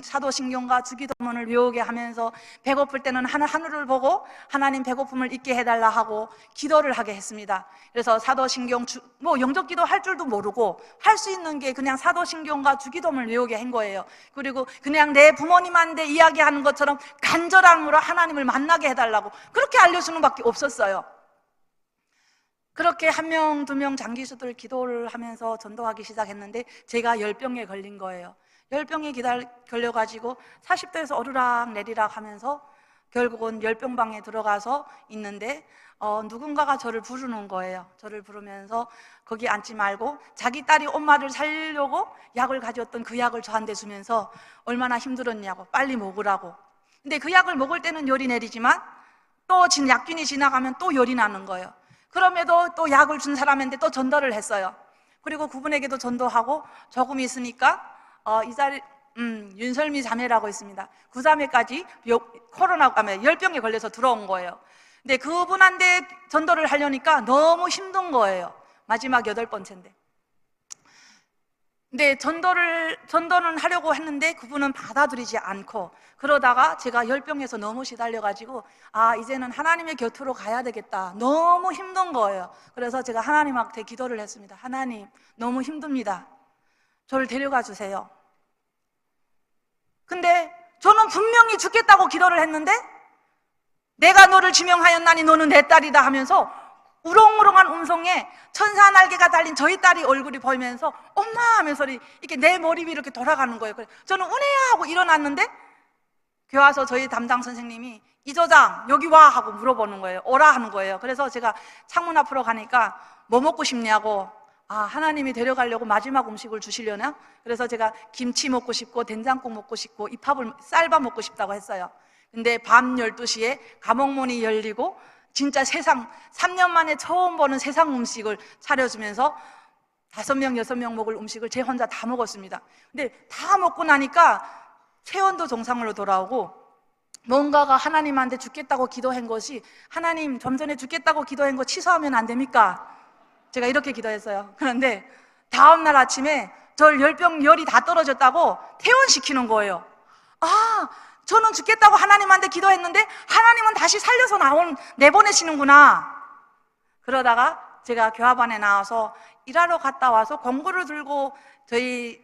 사도신경과 주기도문을 외우게 하면서 배고플 때는 하늘을 보고 하나님 배고픔을 잊게 해달라 하고 기도를 하게 했습니다. 그래서 사도신경, 영접기도 할 줄도 모르고 할 수 있는 게 그냥 사도신경과 주기도문을 외우게 한 거예요. 그리고 그냥 내 부모님한테 이야기하는 것처럼 간절함으로 하나님을 만나게 해달라고 그렇게 알려주는 밖에 없었어요. 그렇게 1명, 2명 장기수들 기도를 하면서 전도하기 시작했는데 제가 열병에 걸린 거예요. 열병에 걸려가지고 40도에서 오르락 내리락 하면서 결국은 열병방에 들어가서 있는데 누군가가 저를 부르는 거예요. 저를 부르면서 거기 앉지 말고 자기 딸이 엄마를 살리려고 약을 가져왔던 그 약을 저한테 주면서 얼마나 힘들었냐고, 빨리 먹으라고. 근데 그 약을 먹을 때는 열이 내리지만 또 약균이 지나가면 또 열이 나는 거예요. 그럼에도 또 약을 준 사람한테 또 전도를 했어요. 그리고 그분에게도 전도하고 조금 있으니까 이 자리 윤설미 자매라고 있습니다. 그 자매까지 열병에 걸려서 들어온 거예요. 근데 그분한테 전도를 하려니까 너무 힘든 거예요. 마지막 8번째인데. 근데 전도는 하려고 했는데 그분은 받아들이지 않고, 그러다가 제가 열병에서 너무 시달려가지고 이제는 하나님의 곁으로 가야 되겠다. 너무 힘든 거예요. 그래서 제가 하나님한테 기도를 했습니다. 하나님, 너무 힘듭니다. 저를 데려가 주세요. 근데 저는 분명히 죽겠다고 기도를 했는데 내가 너를 지명하였나니 너는 내 딸이다 하면서 우렁우렁한 음성에 천사 날개가 달린 저희 딸이 얼굴이 보이면서 엄마 하면서 이렇게 내 머리 위로 이렇게 돌아가는 거예요. 그래서 저는 은혜야 하고 일어났는데 교회 와서 저희 담당 선생님이 이조장 여기 와 하고 물어보는 거예요. 오라 하는 거예요. 그래서 제가 창문 앞으로 가니까 뭐 먹고 싶냐고, 하나님이 데려가려고 마지막 음식을 주시려나? 그래서 제가 김치 먹고 싶고 된장국 먹고 싶고 쌀밥 먹고 싶다고 했어요. 근데 밤 12시에 감옥문이 열리고 진짜 3년 만에 처음 보는 세상 음식을 차려주면서 5명, 6명 먹을 음식을 제 혼자 다 먹었습니다. 근데 다 먹고 나니까 체온도 정상으로 돌아오고 뭔가가 하나님한테 죽겠다고 기도한 것이, 하나님 좀 전에 죽겠다고 기도한 거 취소하면 안 됩니까? 제가 이렇게 기도했어요. 그런데 다음날 아침에 열이 다 떨어졌다고 퇴원시키는 거예요. 저는 죽겠다고 하나님한테 기도했는데 하나님은 다시 살려서 내보내시는구나. 그러다가 제가 교합반에 나와서 일하러 갔다 와서 공구를 들고 저희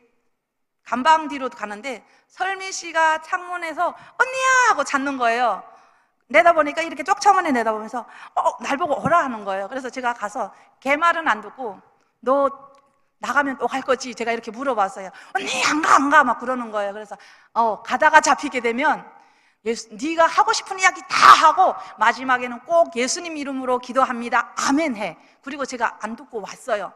간방 뒤로 가는데 설미 씨가 창문에서 언니야 하고 찾는 거예요. 내다보니까 이렇게 쪽창문에 내다보면서 날 보고 오라 하는 거예요. 그래서 제가 가서 걔 말은 안 듣고 너 나가면 또 갈 거지? 제가 이렇게 물어봤어요. 언니 안 가 막 그러는 거예요. 그래서 가다가 잡히게 되면 네가 하고 싶은 이야기 다 하고 마지막에는 꼭 예수님 이름으로 기도합니다. 아멘 해. 그리고 제가 안 듣고 왔어요.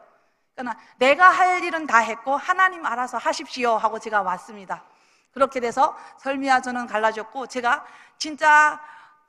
그러니까 내가 할 일은 다 했고 하나님 알아서 하십시오 하고 제가 왔습니다. 그렇게 돼서 설미와 저는 갈라졌고, 제가 진짜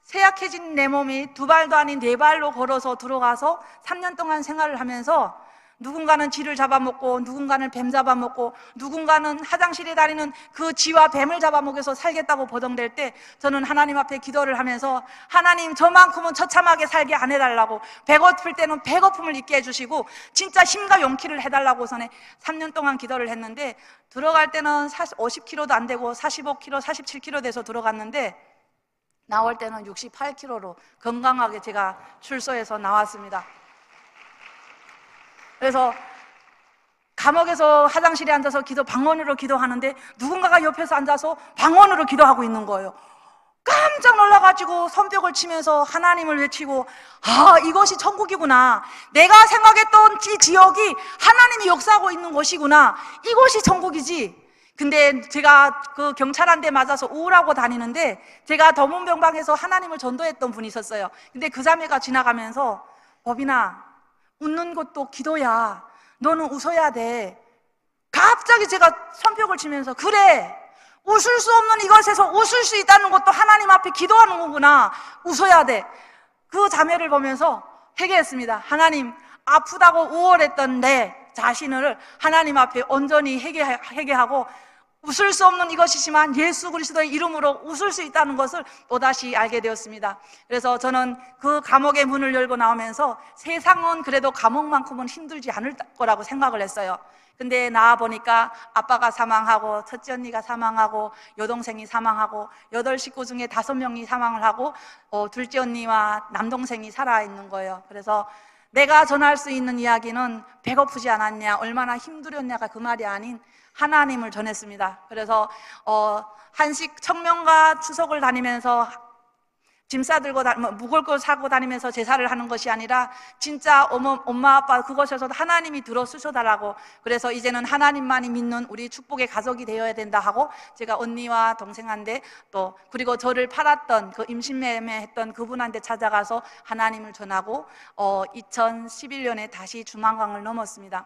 쇠약해진 내 몸이 2발도 아닌 4발로 걸어서 들어가서 3년 동안 생활을 하면서 누군가는 쥐를 잡아먹고 누군가는 뱀 잡아먹고 누군가는 화장실에 다니는 그 쥐와 뱀을 잡아먹여서 살겠다고 버덩댈 때 저는 하나님 앞에 기도를 하면서 하나님 저만큼은 처참하게 살게 안 해달라고, 배고플 때는 배고픔을 잊게 해주시고 진짜 힘과 용기를 해달라고 선에 3년 동안 기도를 했는데, 들어갈 때는 50kg도 안 되고 45kg, 47kg 돼서 들어갔는데 나올 때는 68kg로 건강하게 제가 출소해서 나왔습니다. 그래서 감옥에서 화장실에 앉아서 방언으로 기도하는데 누군가가 옆에서 앉아서 방언으로 기도하고 있는 거예요. 깜짝 놀라가지고 손뼉을 치면서 하나님을 외치고 이것이 천국이구나. 내가 생각했던 이 지역이 하나님이 역사하고 있는 곳이구나. 이것이 천국이지. 근데 제가 그 경찰한테 맞아서 우울하고 다니는데 제가 더문병방에서 하나님을 전도했던 분이 있었어요. 근데 그 자매가 지나가면서 법인아, 웃는 것도 기도야. 너는 웃어야 돼. 갑자기 제가 손뼉을 치면서 그래, 웃을 수 없는 이것에서 웃을 수 있다는 것도 하나님 앞에 기도하는 거구나. 웃어야 돼. 그 자매를 보면서 회개했습니다. 하나님, 아프다고 우월했던 내 자신을 하나님 앞에 온전히 회개하고 웃을 수 없는 이것이지만 예수 그리스도의 이름으로 웃을 수 있다는 것을 또다시 알게 되었습니다. 그래서 저는 그 감옥의 문을 열고 나오면서 세상은 그래도 감옥만큼은 힘들지 않을 거라고 생각을 했어요. 근데 나와 보니까 아빠가 사망하고 첫째 언니가 사망하고 여동생이 사망하고 8식구 중에 5명이 사망을 하고 둘째 언니와 남동생이 살아있는 거예요. 그래서 내가 전할 수 있는 이야기는 배고프지 않았냐, 얼마나 힘들었냐가 그 말이 아닌 하나님을 전했습니다. 그래서 한식 청명과 추석을 다니면서 짐 싸들고 묵을 거 사고 다니면서 제사를 하는 것이 아니라 진짜 엄마 아빠 그것에서도 하나님이 들어주셔달라고, 그래서 이제는 하나님만이 믿는 우리 축복의 가족이 되어야 된다 하고 제가 언니와 동생한테 또 그리고 저를 팔았던 그 임신매매했던 그분한테 찾아가서 하나님을 전하고 2011년에 다시 두만강을 넘었습니다.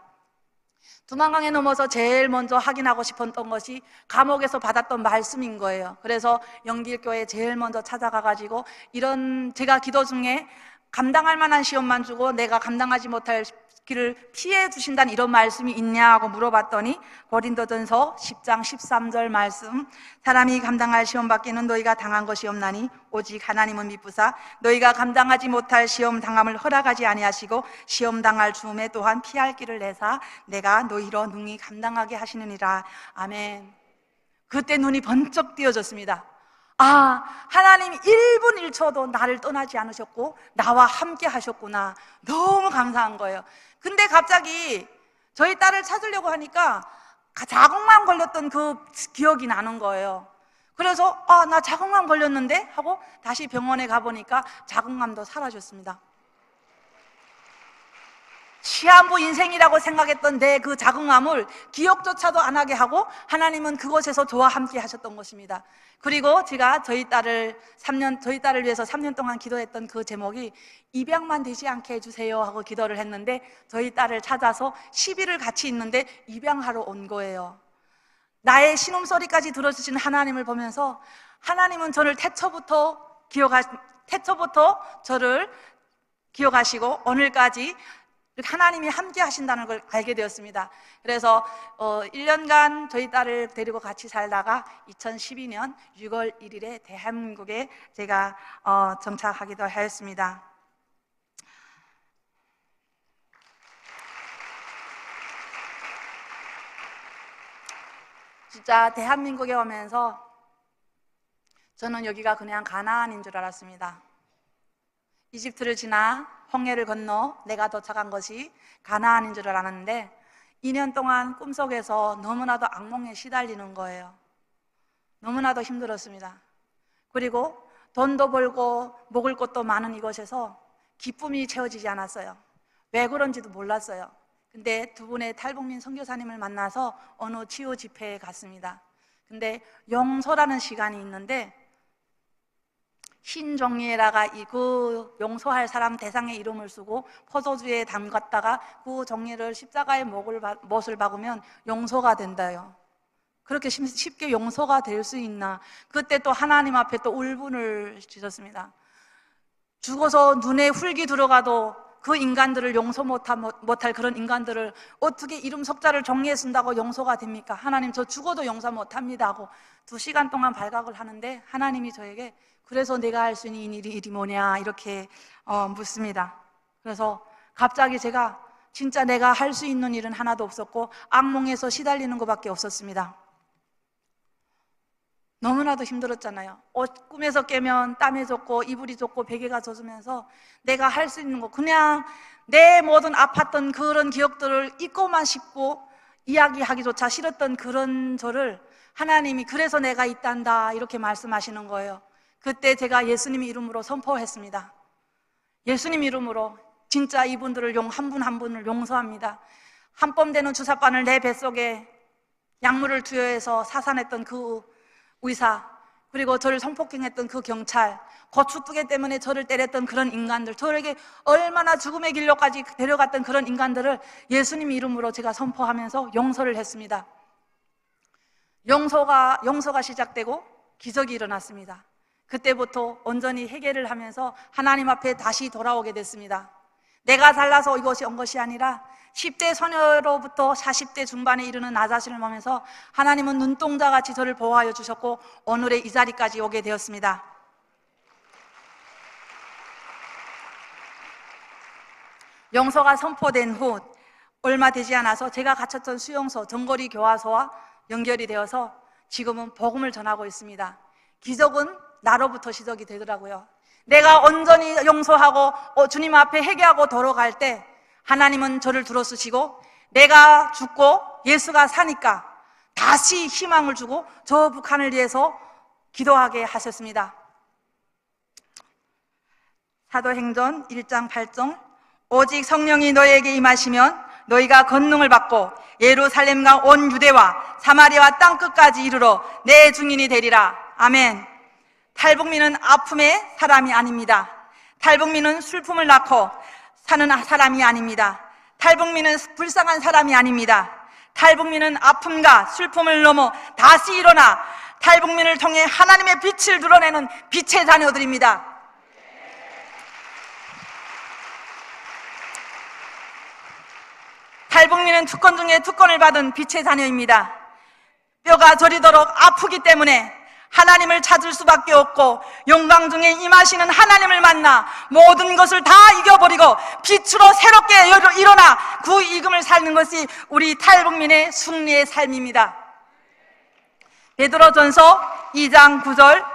두만강에 넘어서 제일 먼저 확인하고 싶었던 것이 감옥에서 받았던 말씀인 거예요. 그래서 영길교회 제일 먼저 찾아가가지고 이런 제가 기도 중에 감당할 만한 시험만 주고 내가 감당하지 못할 길을 피해 주신다는 이런 말씀이 있냐고 물어봤더니 고린도전서 10장 13절 말씀, 사람이 감당할 시험 밖에는 너희가 당한 것이 없나니 오직 하나님은 미쁘사 너희가 감당하지 못할 시험 당함을 허락하지 아니하시고 시험 당할 주음에 또한 피할 길을 내사 내가 너희로 능히 감당하게 하시느니라. 아멘. 그때 눈이 번쩍 띄어졌습니다. 아, 하나님이 1분 1초도 나를 떠나지 않으셨고 나와 함께 하셨구나. 너무 감사한 거예요. 근데 갑자기 저희 딸을 찾으려고 하니까 자궁암 걸렸던 그 기억이 나는 거예요. 그래서 나 자궁암 걸렸는데 하고 다시 병원에 가보니까 자궁암도 사라졌습니다. 시한부 인생이라고 생각했던 내 그 자궁암을 기억조차도 안 하게 하고 하나님은 그곳에서 저와 함께 하셨던 것입니다. 그리고 제가 저희 딸을 위해서 3년 동안 기도했던 그 제목이 입양만 되지 않게 해주세요 하고 기도를 했는데 저희 딸을 찾아서 10일을 같이 있는데 입양하러 온 거예요. 나의 신음소리까지 들어주신 하나님을 보면서 하나님은 저를 태초부터 저를 기억하시고 오늘까지 하나님이 함께 하신다는 걸 알게 되었습니다. 그래서 1년간 저희 딸을 데리고 같이 살다가 2012년 6월 1일에 대한민국에 제가 정착하기도 하였습니다. 진짜 대한민국에 오면서 저는 여기가 그냥 가나안인 줄 알았습니다. 이집트를 지나 홍해를 건너 내가 도착한 것이 가나안인 줄 알았는데 2년 동안 꿈속에서 너무나도 악몽에 시달리는 거예요. 너무나도 힘들었습니다. 그리고 돈도 벌고 먹을 것도 많은 이곳에서 기쁨이 채워지지 않았어요. 왜 그런지도 몰랐어요. 근데 두 분의 탈북민 선교사님을 만나서 어느 치유 집회에 갔습니다. 근데 용서라는 시간이 있는데 흰 종이에다가 그 용서할 사람 대상의 이름을 쓰고 포도주에 담갔다가 그 종이를 십자가의 못을 박으면 용서가 된다요. 그렇게 쉽게 용서가 될 수 있나? 그때 또 하나님 앞에 또 울분을 주셨습니다. 죽어서 눈에 훌기 들어가도 그 인간들을 용서 못할 그런 인간들을 어떻게 이름 석자를 종이에 쓴다고 용서가 됩니까? 하나님 저 죽어도 용서 못합니다 하고 2시간 동안 발각을 하는데 하나님이 저에게 그래서 내가 할 수 있는 일이 뭐냐 이렇게 묻습니다. 그래서 갑자기 제가 진짜 내가 할 수 있는 일은 하나도 없었고 악몽에서 시달리는 것밖에 없었습니다. 너무나도 힘들었잖아요. 꿈에서 깨면 땀에 젖고 이불이 젖고 베개가 젖으면서 내가 할 수 있는 거 그냥 내 모든 아팠던 그런 기억들을 잊고만 싶고 이야기하기조차 싫었던 그런 저를 하나님이 그래서 내가 있단다 이렇게 말씀하시는 거예요. 그때 제가 예수님 이름으로 선포했습니다. 예수님 이름으로 진짜 이분들을 한 분 한 분을 용서합니다. 한뼘 되는 주사바늘 내 뱃속에 약물을 투여해서 사산했던 그 의사, 그리고 저를 성폭행했던 그 경찰, 거추두개 때문에 저를 때렸던 그런 인간들, 저에게 얼마나 죽음의 길로까지 데려갔던 그런 인간들을 예수님 이름으로 제가 선포하면서 용서를 했습니다. 용서가 시작되고 기적이 일어났습니다. 그때부터 온전히 회개를 하면서 하나님 앞에 다시 돌아오게 됐습니다. 내가 잘나서 이것이 온 것이 아니라 10대 소녀로부터 40대 중반에 이르는 나 자신을 보면서 하나님은 눈동자같이 저를 보호하여 주셨고 오늘의 이 자리까지 오게 되었습니다. 용서가 선포된 후 얼마 되지 않아서 제가 갇혔던 수용소, 정거리 교화소와 연결이 되어서 지금은 복음을 전하고 있습니다. 기적은 나로부터 시작이 되더라고요. 내가 온전히 용서하고 주님 앞에 회개하고 돌아갈 때 하나님은 저를 들어쓰시고 내가 죽고 예수가 사니까 다시 희망을 주고 저 북한을 위해서 기도하게 하셨습니다. 사도행전 1장 8절 오직 성령이 너희에게 임하시면 너희가 권능을 받고 예루살렘과 온 유대와 사마리아와 땅끝까지 이르러 내 증인이 되리라. 아멘. 탈북민은 아픔의 사람이 아닙니다. 탈북민은 슬픔을 낳고 사는 사람이 아닙니다. 탈북민은 불쌍한 사람이 아닙니다. 탈북민은 아픔과 슬픔을 넘어 다시 일어나 탈북민을 통해 하나님의 빛을 드러내는 빛의 자녀들입니다. 탈북민은 특권 중에 특권을 받은 빛의 자녀입니다. 뼈가 저리도록 아프기 때문에 하나님을 찾을 수밖에 없고 영광 중에 임하시는 하나님을 만나 모든 것을 다 이겨버리고 빛으로 새롭게 일어나 그 이금을 살는 것이 우리 탈북민의 승리의 삶입니다. 베드로전서 2장 9절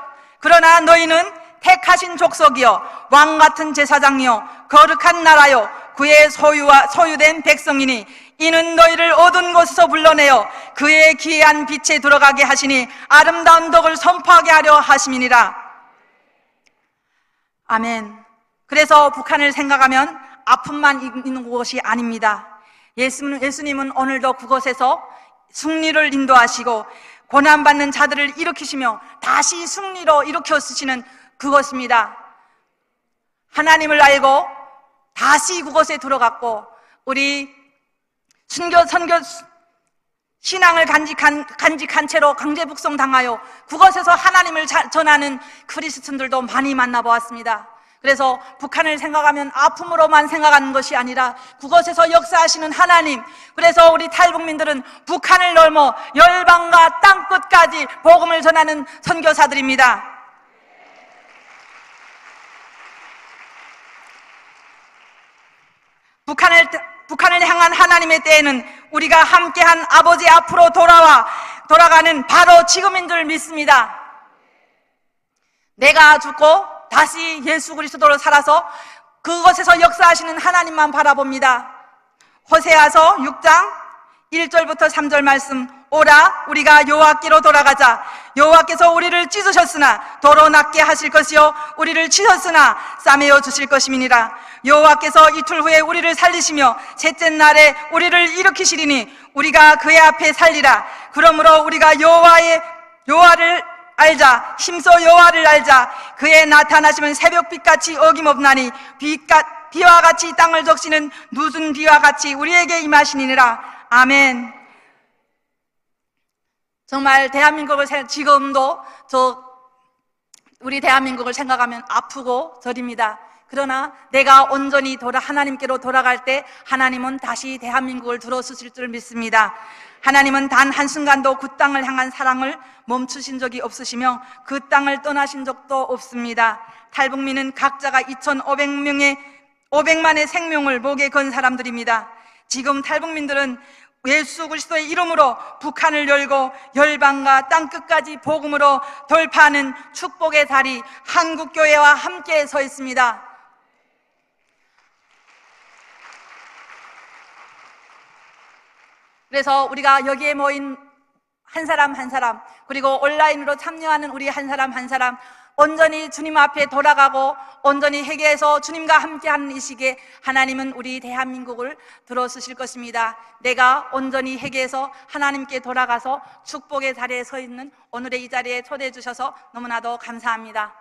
그러나 너희는 택하신 족속이요 왕같은 제사장이요 거룩한 나라요 그의 소유된 백성이니 이는 너희를 어두운 곳에서 불러내어 그의 기이한 빛에 들어가게 하시니 아름다운 덕을 선포하게 하려 하심이니라. 아멘. 그래서 북한을 생각하면 아픔만 있는 곳이 아닙니다. 예수님은 오늘도 그곳에서 승리를 인도하시고 고난받는 자들을 일으키시며 다시 승리로 일으켜 쓰시는 그것입니다. 하나님을 알고 다시 그곳에 들어갔고 우리 선교 신앙을 간직한 채로 강제 북송당하여 그곳에서 하나님을 전하는 크리스천들도 많이 만나보았습니다. 그래서 북한을 생각하면 아픔으로만 생각하는 것이 아니라 그곳에서 역사하시는 하나님, 그래서 우리 탈북민들은 북한을 넘어 열방과 땅끝까지 복음을 전하는 선교사들입니다. 북한을 향한 하나님의 때에는 우리가 함께한 아버지 앞으로 돌아가는 바로 지금인 줄 믿습니다. 내가 죽고 다시 예수 그리스도로 살아서 그곳에서 역사하시는 하나님만 바라봅니다. 호세아서 6장 1절부터 3절 말씀 오라 우리가 여호와께로 돌아가자. 여호와께서 우리를 찢으셨으나 도로 낫게 하실 것이요 우리를 치셨으나 싸매어 주실 것임이니라. 여호와께서 이틀 후에 우리를 살리시며 셋째 날에 우리를 일으키시리니 우리가 그의 앞에 살리라. 그러므로 우리가 여호와를 알자. 힘써 여호와를 알자. 그의 나타나시면 새벽빛같이 어김없나니 비와 같이 땅을 적시는 늦은 비와 같이 우리에게 임하시니라. 아멘. 정말 대한민국을 지금도 우리 대한민국을 생각하면 아프고 저립니다. 그러나 내가 온전히 하나님께로 돌아갈 때 하나님은 다시 대한민국을 들어주실 줄 믿습니다. 하나님은 단 한순간도 그 땅을 향한 사랑을 멈추신 적이 없으시며 그 땅을 떠나신 적도 없습니다. 탈북민은 각자가 2,500만의 생명을 목에 건 사람들입니다. 지금 탈북민들은 예수 그리스도의 이름으로 북한을 열고 열방과 땅끝까지 복음으로 돌파하는 축복의 다리 한국교회와 함께 서 있습니다. 그래서 우리가 여기에 모인 한 사람 한 사람, 그리고 온라인으로 참여하는 우리 한 사람 한 사람 온전히 주님 앞에 돌아가고 온전히 회개해서 주님과 함께하는 이 시기에 하나님은 우리 대한민국을 들어주실 것입니다. 내가 온전히 회개해서 하나님께 돌아가서 축복의 자리에 서 있는 오늘의 이 자리에 초대해 주셔서 너무나도 감사합니다.